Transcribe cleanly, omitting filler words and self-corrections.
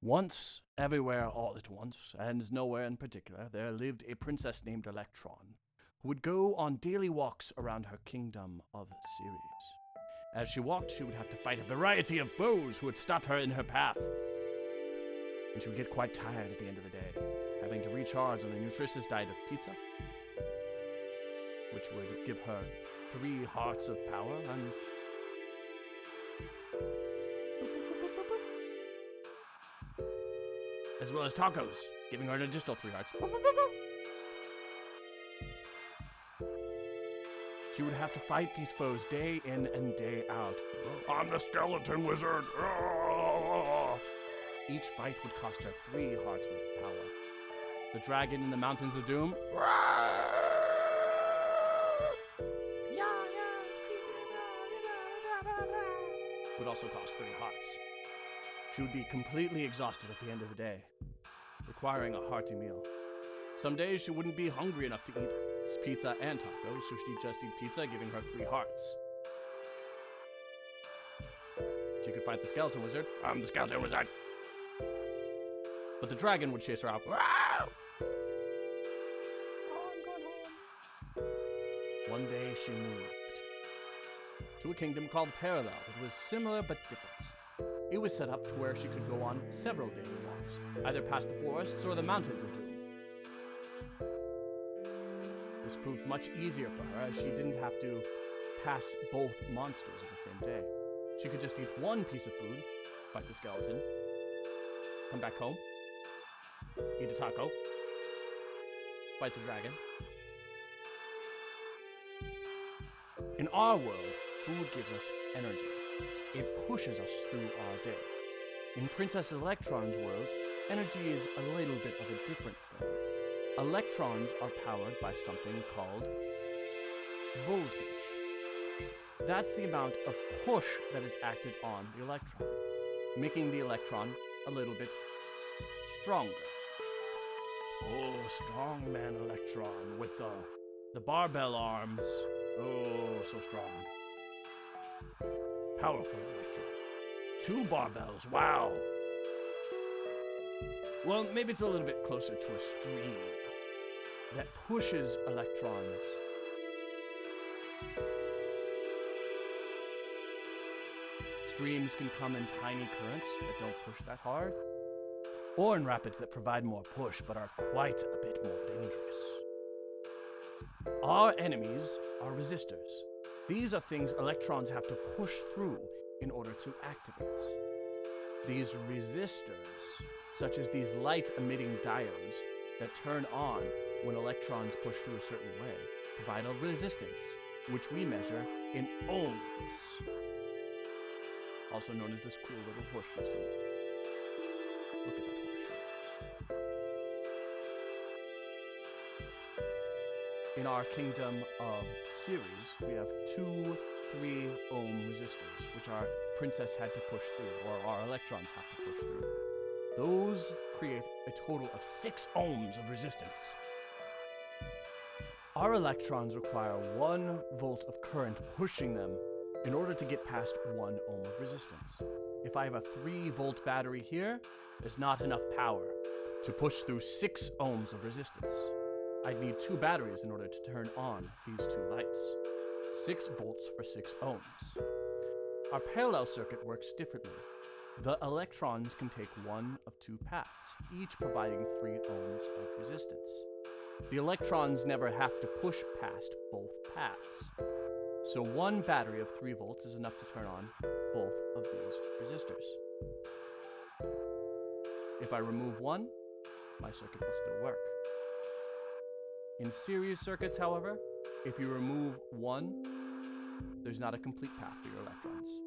Once, everywhere all at once, and nowhere in particular, there lived a princess named Electron, who would go on daily walks around her kingdom of Ceres. As she walked, she would have to fight a variety of foes who would stop her in her path. And she would get quite tired at the end of the day, having to recharge on a nutritious diet of pizza, which would give her 3 hearts of power and as well as tacos, giving her an additional 3 hearts. She would have to fight these foes day in and day out. I'm the skeleton wizard! Each fight would cost her 3 hearts worth of power. The dragon in the Mountains of Doom would also cost 3 hearts. She would be completely exhausted at the end of the day, requiring a hearty meal. Some days she wouldn't be hungry enough to eat pizza and tacos, so she'd just eat pizza, giving her 3 hearts. She could fight the skeleton wizard. I'm the skeleton wizard! But the dragon would chase her out. Oh, I'm going home. One day she moved to a kingdom called Parallel. It was similar but different. It was set up to where she could go on several daily walks, either past the forests or the Mountains of Doom. This proved much easier for her, as she didn't have to pass both monsters at the same day. She could just eat one piece of food, fight the skeleton, come back home, eat a taco, fight the dragon. In our world, food gives us energy. It pushes us through our day. In Princess Electron's world, energy is a little bit of a different form. Electrons are powered by something called voltage. That's the amount of push that is acted on the electron, making the electron a little bit stronger. Oh, strong man Electron with the barbell arms. Oh, so strong. Powerful Electron. 2 barbells, wow. Well, maybe it's a little bit closer to a stream that pushes electrons. Streams can come in tiny currents that don't push that hard, or in rapids that provide more push but are quite a bit more dangerous. Our enemies are resistors. These are things electrons have to push through in order to activate. These resistors, such as these light-emitting diodes that turn on when electrons push through a certain way, provide a resistance, which we measure in ohms, also known as this cool little horseshoe symbol. Look at that horseshoe. In our kingdom of Ceres, we have 2 3-ohm resistors, which our princess had to push through, or our electrons have to push through. Those create a total of 6 ohms of resistance. Our electrons require 1 volt of current pushing them in order to get past 1 ohm of resistance. If I have a 3-volt battery here, there's not enough power to push through 6 ohms of resistance. I'd need 2 batteries in order to turn on these 2 lights. 6 volts for 6 ohms. Our parallel circuit works differently. The electrons can take one of 2 paths, each providing 3 ohms of resistance. The electrons never have to push past both paths. So 1 battery of 3 volts is enough to turn on both of these resistors. If I remove one, my circuit will still work. In series circuits, however, if you remove one, there's not a complete path for your electrons.